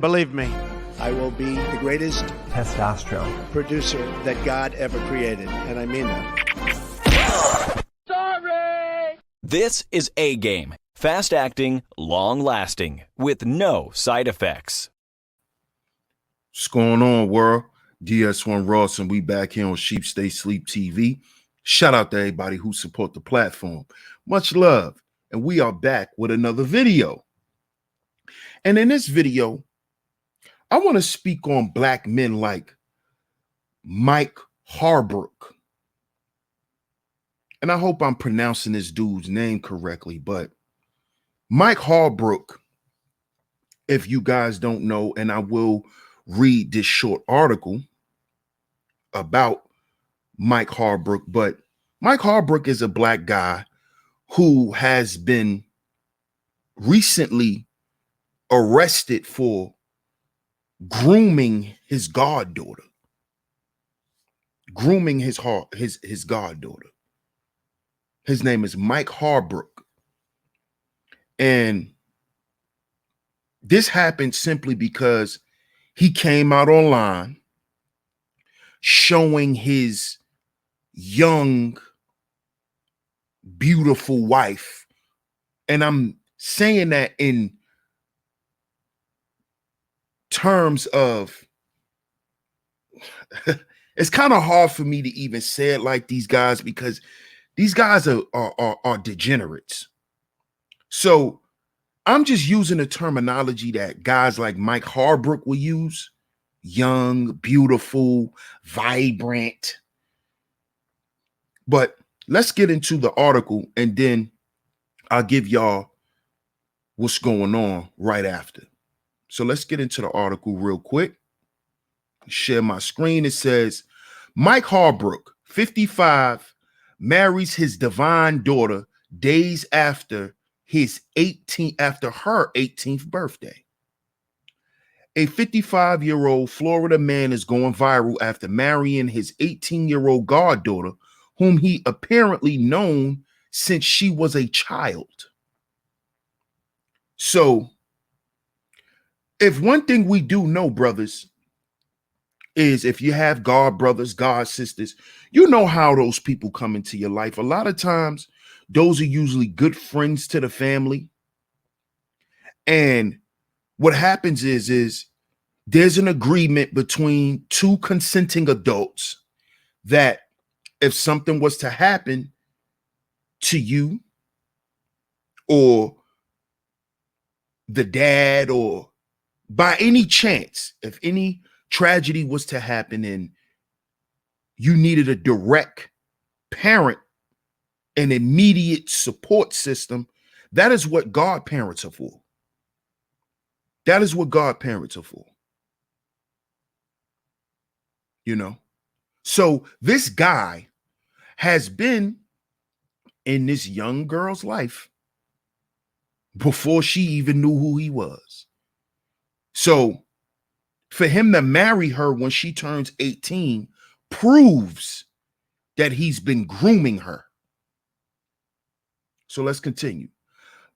Believe me, I will be the greatest testosterone producer that God ever created, and I mean that. Sorry! This is A-Game. Fast acting, long lasting, with no side effects. What's going on, world? DS1 Ross, and we back here on Sheep Stay Sleep TV. Shout out to everybody who support the platform. Much love. And we are back with another video. And in this video, I want to speak on black men like Mike Haugabook. And I hope I'm pronouncing this dude's name correctly, but Mike Haugabook, if you guys don't know, and I will read this short article about Mike Haugabook, but Mike Haugabook is a black guy who has been recently arrested for grooming his goddaughter, his goddaughter. His name is Mike Haugabook. And this happened simply because he came out online showing his young, beautiful wife. And I'm saying that in terms of, it's kind of hard for me to even say it like these guys, because these guys are degenerates. So I'm just using the terminology that guys like Mike Haugabook will use: young, beautiful, vibrant. But let's get into the article, and then I'll give y'all what's going on right after. So let's get into the article real quick. Share my screen. It says, Mike Haugabook, 55, marries his divine daughter days after her 18th birthday. A 55-year-old Florida man is going viral after marrying his 18-year-old goddaughter, whom he apparently known since she was a child. So, if one thing we do know, brothers, is if you have God brothers, God sisters, you know how those people come into your life. A lot of times, those are usually good friends to the family. And what happens is there's an agreement between two consenting adults that if something was to happen to you or the dad, or by any chance, if any tragedy was to happen and you needed a direct parent, an immediate support system, that is what godparents are for. That is what godparents are for. You know? So this guy has been in this young girl's life before she even knew who he was. So for him to marry her when she turns 18 proves that he's been grooming her. So let's continue.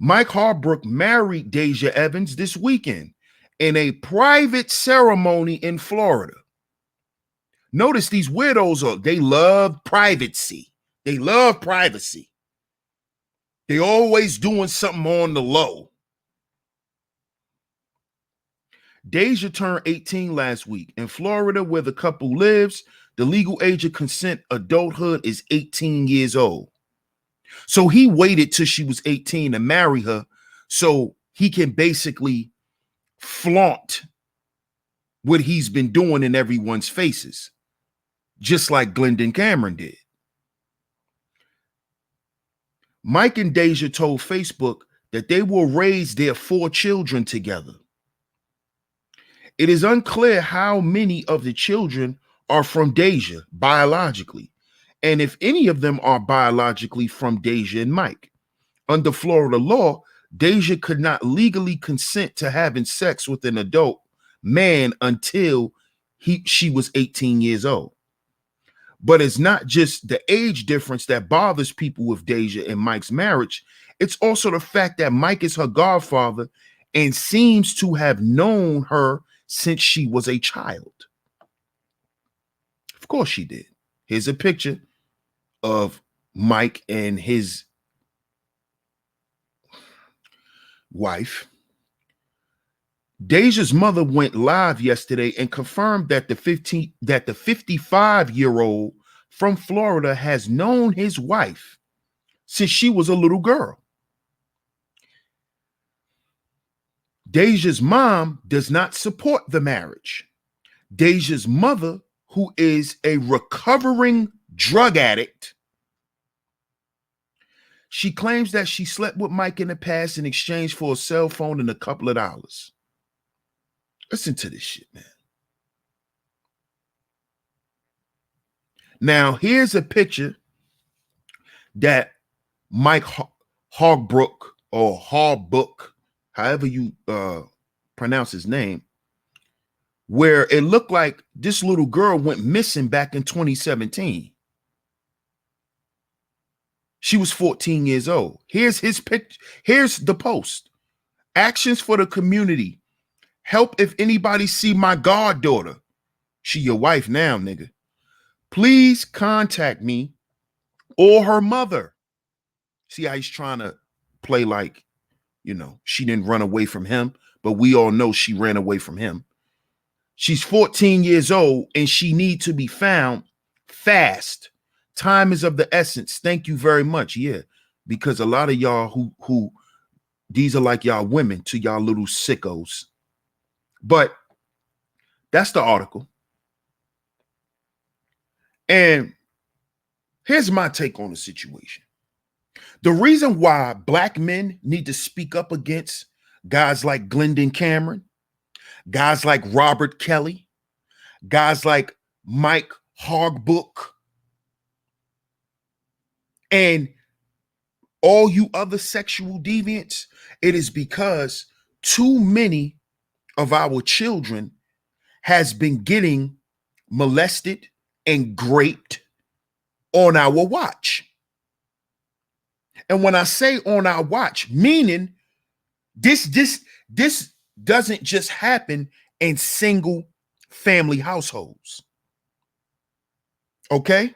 Mike Haugabook married Deja Evans this weekend in a private ceremony in Florida. Notice these weirdos, they love privacy. They love privacy. They always doing something on the low. Deja turned 18 last week. In Florida, where the couple lives, the legal age of consent adulthood is 18 years old. So he waited till she was 18 to marry her so he can basically flaunt what he's been doing in everyone's faces, just like Glendon Cameron did. Mike and Deja told Facebook that they will raise their 4 children together. It is unclear how many of the children are from Deja biologically, and if any of them are biologically from Deja and Mike. Under Florida law, Deja could not legally consent to having sex with an adult man until she was 18 years old. But it's not just the age difference that bothers people with Deja and Mike's marriage. It's also the fact that Mike is her godfather and seems to have known her since she was a child. Of course she did. Here's a picture of Mike and his wife. Deja's mother went live yesterday and confirmed that the 55-year-old from Florida has known his wife since she was a little girl. Deja's mom does not support the marriage. Deja's mother, who is a recovering drug addict, she claims that she slept with Mike in the past in exchange for a cell phone and a couple of dollars. Listen to this shit, man. Now, here's a picture that Mike Haugabook, or Haugabook, however you pronounce his name, where it looked like this little girl went missing back in 2017. She was 14 years old. Here's his picture. Here's the post. Actions for the community. Help if anybody see my goddaughter. She your wife now, nigga. Please contact me or her mother. See how he's trying to play like, you know, she didn't run away from him, but we all know she ran away from him. She's 14 years old and she needs to be found fast. Time is of the essence. Thank you very much. Yeah, because a lot of y'all who these are like y'all women to y'all little sickos. But that's the article. And here's my take on the situation. The reason why black men need to speak up against guys like Glendon Cameron, guys like Robert Kelly, guys like Mike Haugabook, and all you other sexual deviants, it is because too many of our children has been getting molested and raped on our watch. And when I say on our watch, meaning this doesn't just happen in single family households. Okay?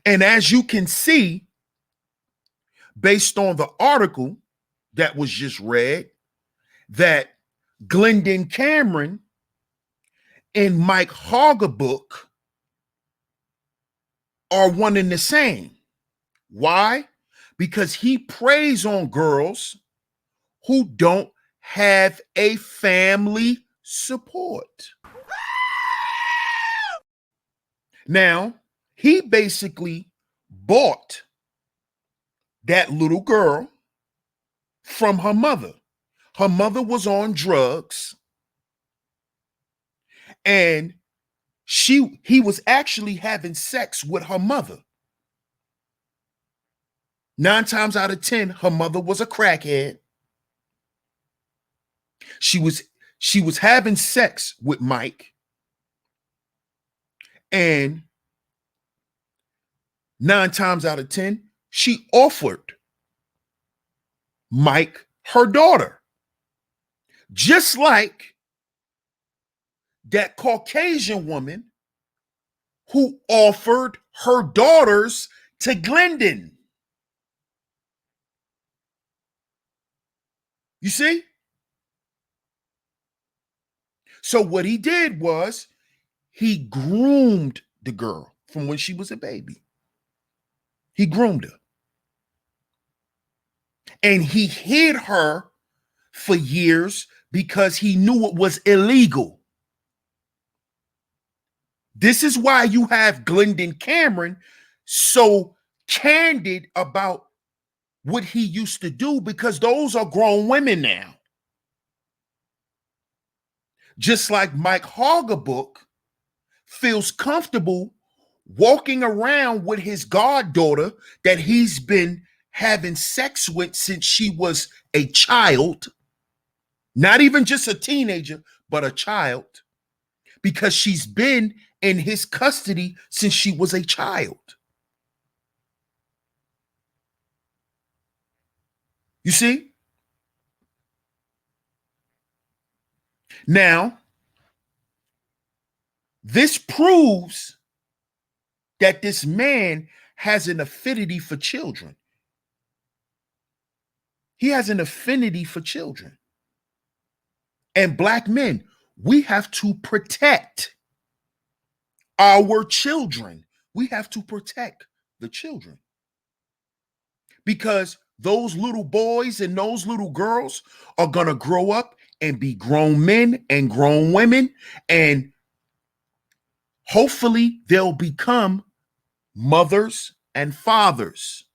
And as you can see, based on the article that was just read, that Glendon Cameron and Mike Haugabook are one and the same. Why? Because he preys on girls who don't have a family support. Now, he basically bought that little girl from her mother. Her mother was on drugs, and he was actually having sex with her mother. 9 times out of 10, her mother was a crackhead. She was having sex with Mike, and 9 times out of 10, she offered Mike her daughter. Just like that Caucasian woman who offered her daughters to Glendon. You see? So what he did was he groomed the girl from when she was a baby. He groomed her. And he hid her for years because he knew it was illegal. This is why you have Glendon Cameron so candid about what he used to do, because those are grown women now. Just like Mike Haugabook feels comfortable walking around with his goddaughter that he's been having sex with since she was a child, not even just a teenager, but a child, because she's been in his custody since she was a child. You see? Now, this proves that this man has an affinity for children. He has an affinity for children. And black men, we have to protect our children. We have to protect the children. Because those little boys and those little girls are going to grow up and be grown men and grown women. And hopefully they'll become mothers and fathers.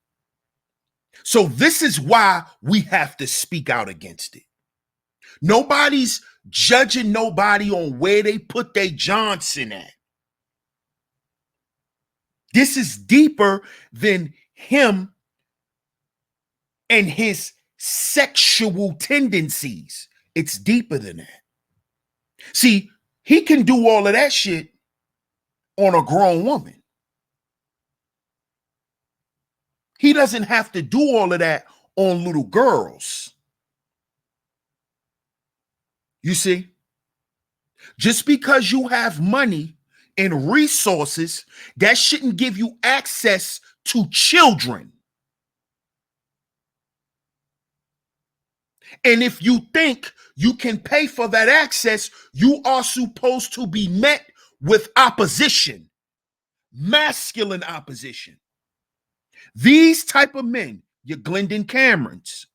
So this is why we have to speak out against it. Nobody's judging nobody on where they put their Johnson at. This is deeper than him and his sexual tendencies. It's deeper than that. See, he can do all of that shit on a grown woman. He doesn't have to do all of that on little girls. You see, just because you have money and resources, that shouldn't give you access to children. And if you think you can pay for that access, you are supposed to be met with opposition, masculine opposition. These type of men, your Glendon Camerons,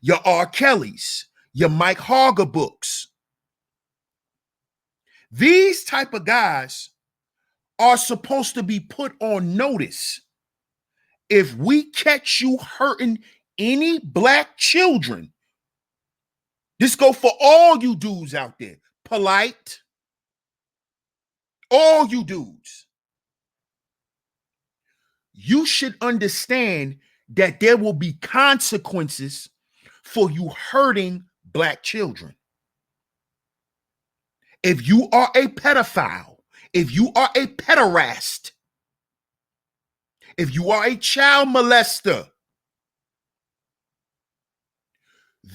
your R. Kellys, your Mike Haugabooks, these type of guys are supposed to be put on notice. If we catch you hurting any black children, this go for all you dudes out there, polite, all you dudes. You should understand that there will be consequences for you hurting black children. If you are a pedophile, if you are a pederast, if you are a child molester,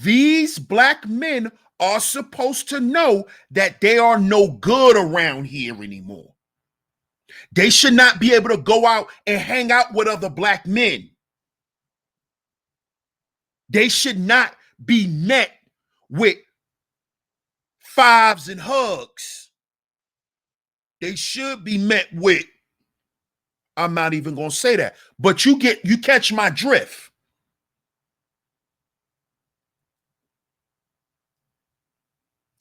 these black men are supposed to know that they are no good around here anymore. They should not be able to go out and hang out with other black men. They should not be met with fives and hugs. They should be met with, I'm not even going to say that, but you catch my drift.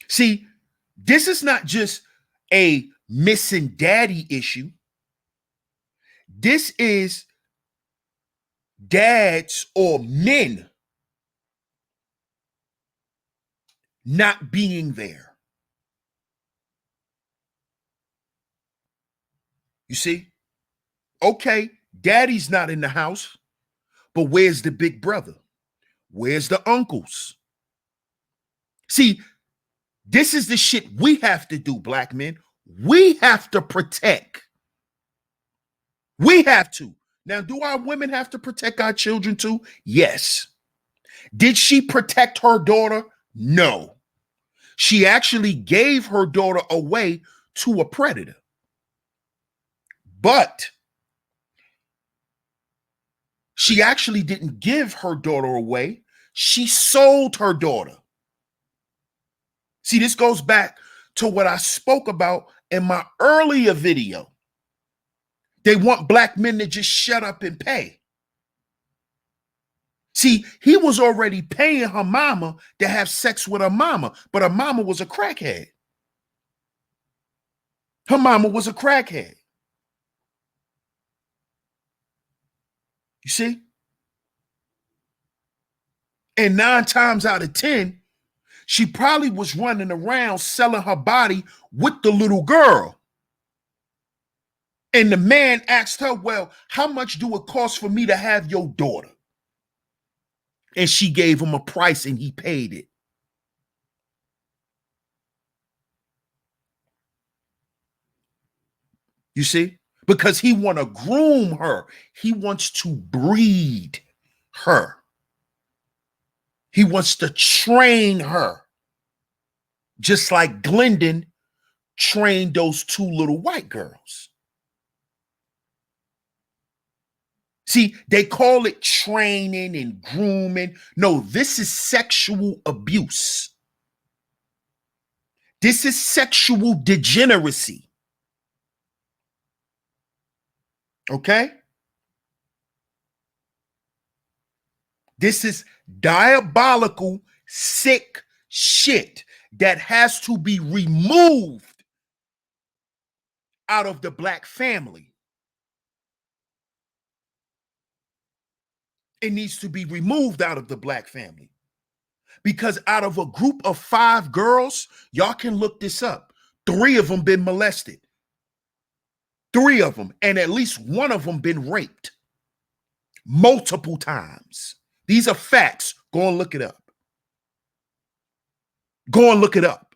See, this is not just a missing daddy issue. This is dads or men not being there. You see? Okay, daddy's not in the house, but where's the big brother? Where's the uncles? See, this is the shit we have to do, black men. We have to protect. We have to. Now, do our women have to protect our children too? Yes. Did she protect her daughter? No. She actually gave her daughter away to a predator. But she actually didn't give her daughter away. She sold her daughter. See, this goes back to what I spoke about in my earlier video. They want black men to just shut up and pay. See, he was already paying her mama to have sex with her mama, but her mama was a crackhead. Her mama was a crackhead. You see? And 9 times out of 10, she probably was running around selling her body with the little girl. And the man asked her, well, how much do it cost for me to have your daughter? And she gave him a price and he paid it. You see? Because he want to groom her. He wants to breed her. He wants to train her. just like Glendon trained those two little white girls. See, they call it training and grooming. No, this is sexual abuse. This is sexual degeneracy. Okay? This is diabolical, sick shit that has to be removed out of the black family. It needs to be removed out of the black family. Because out of a group of 5 girls, y'all can look this up. 3 of them been molested. 3 of them, and at least 1 of them been raped multiple times. These are facts. Go and look it up. Go and look it up.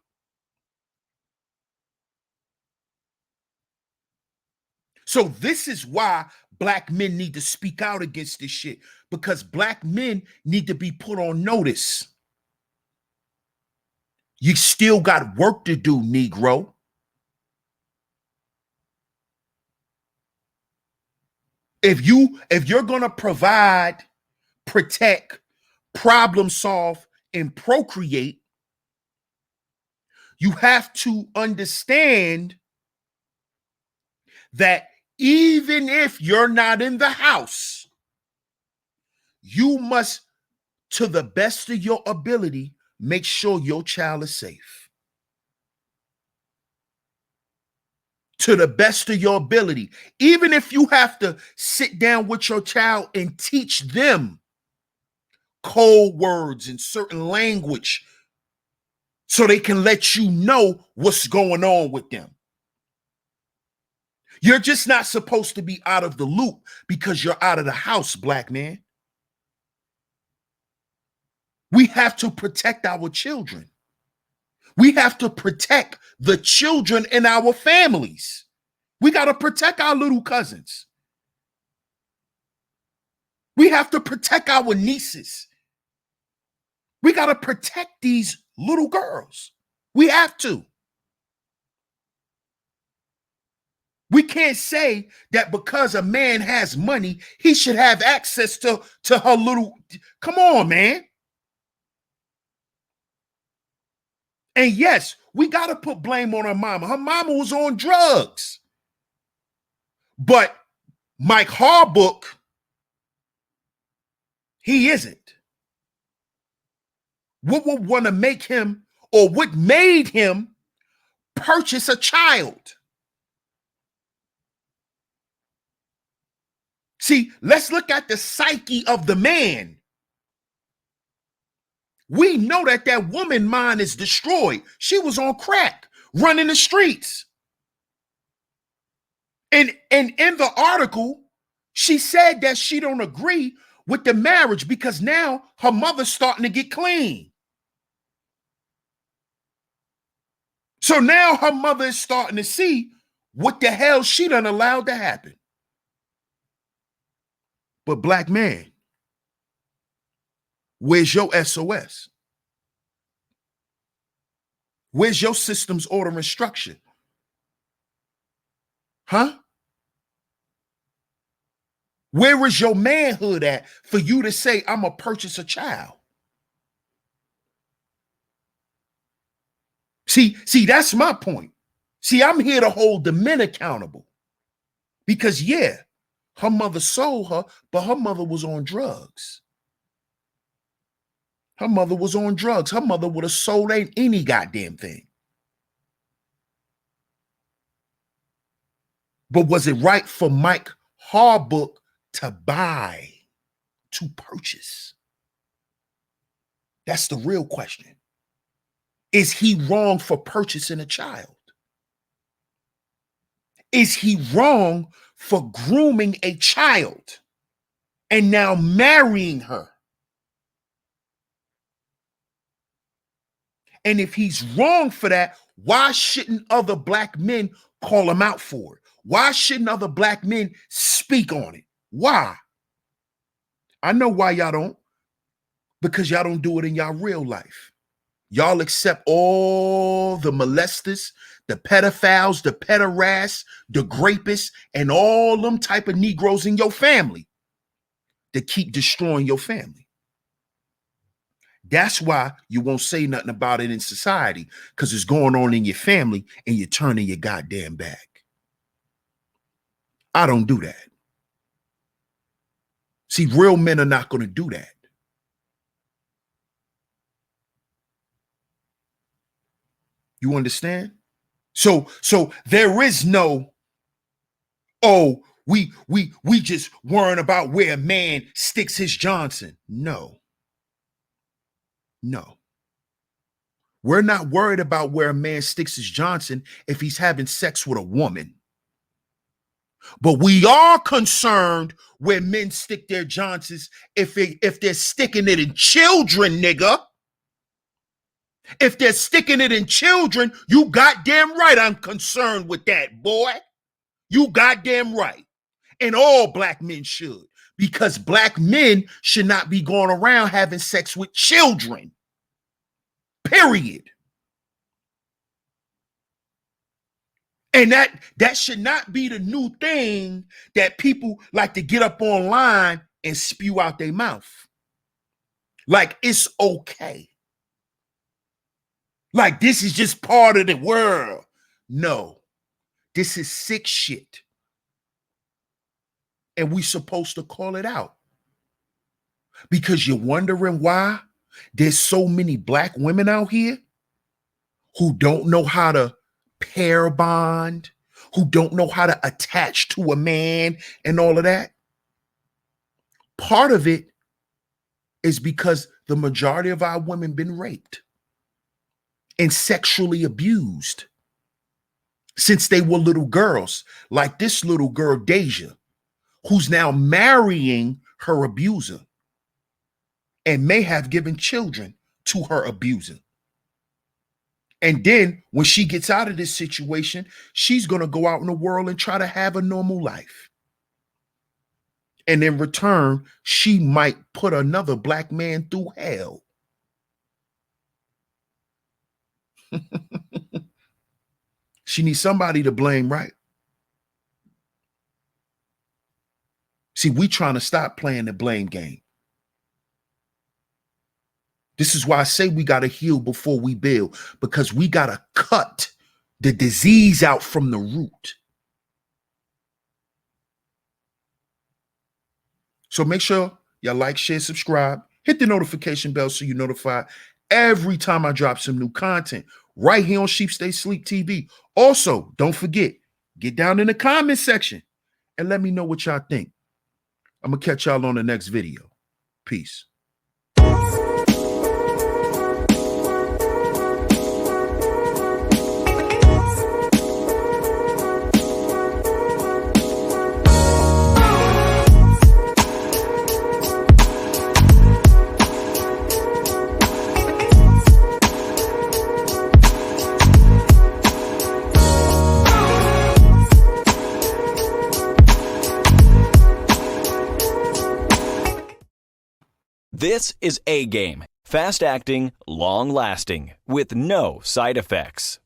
So this is why black men need to speak out against this shit, because black men need to be put on notice. You still got work to do, Negro. If you're gonna provide, protect, problem solve, and procreate, you have to understand that even if you're not in the house, you must, to the best of your ability, make sure your child is safe. To the best of your ability. Even if you have to sit down with your child and teach them code words and certain language so they can let you know what's going on with them. You're just not supposed to be out of the loop because you're out of the house, black man. We have to protect our children. We have to protect the children in our families. We got to protect our little cousins. We have to protect our nieces. We got to protect these little girls. We have to. We can't say that because a man has money, he should have access to her little. Come on, man. And yes, we got to put blame on her mama. Her mama was on drugs. But Mike Haugabook, he isn't. What would want to make him, or what made him purchase a child? See, let's look at the psyche of the man. We know that that woman mind is destroyed. She was on crack, running the streets. And in the article, she said that she don't agree with the marriage because now her mother's starting to get clean. So now her mother is starting to see what the hell she done allowed to happen. But black man, where's your SOS? Where's your system's order and structure? Huh? Where is your manhood at for you to say, I'm going to purchase a child? See, that's my point. See, I'm here to hold the men accountable. Because, yeah, her mother sold her, but her mother was on drugs. Her mother was on drugs. Her mother would have sold any goddamn thing. But was it right for Mike Haugabook to buy, to purchase? That's the real question. Is he wrong for purchasing a child? Is he wrong for grooming a child and now marrying her? And if he's wrong for that, why shouldn't other black men call him out for it? Why shouldn't other black men speak on it? Why? I know why y'all don't. Because y'all don't do it in y'all real life. Y'all accept all the molesters, the pedophiles, the pederasts, the grapists, and all them type of Negroes in your family that keep destroying your family. That's why you won't say nothing about it in society, because it's going on in your family and you're turning your goddamn back. I don't do that. See, real men are not going to do that. You understand? So there is no, oh, we just worrying about where a man sticks his Johnson. No. We're not worried about where a man sticks his Johnson if he's having sex with a woman. But we are concerned where men stick their Johnsons if they're sticking it in children, nigga. If they're sticking it in children, you goddamn right I'm concerned with that, boy. You goddamn right. And all black men should, because black men should not be going around having sex with children. Period. And that should not be the new thing that people like to get up online and spew out their mouth. Like it's okay. Like this is just part of the world. No, this is sick shit. And we supposed to call it out. Because you're wondering why there's so many black women out here who don't know how to pair bond, who don't know how to attach to a man and all of that. Part of it is because the majority of our women been raped and sexually abused since they were little girls, like this little girl, Deja, who's now marrying her abuser and may have given children to her abuser. And then when she gets out of this situation, she's going to go out in the world and try to have a normal life. And in return, she might put another black man through hell. She needs somebody to blame, right? See, we trying to stop playing the blame game. This is why I say we got to heal before we build, because we got to cut the disease out from the root. So make sure y'all like, share, subscribe, hit the notification bell so you're notified every time I drop some new content right here on Sheep Stay Sleep TV. Also, don't forget, get down in the comment section and let me know what y'all think. I'm going to catch y'all on the next video. Peace. This is A Game. Fast acting, long lasting, with no side effects.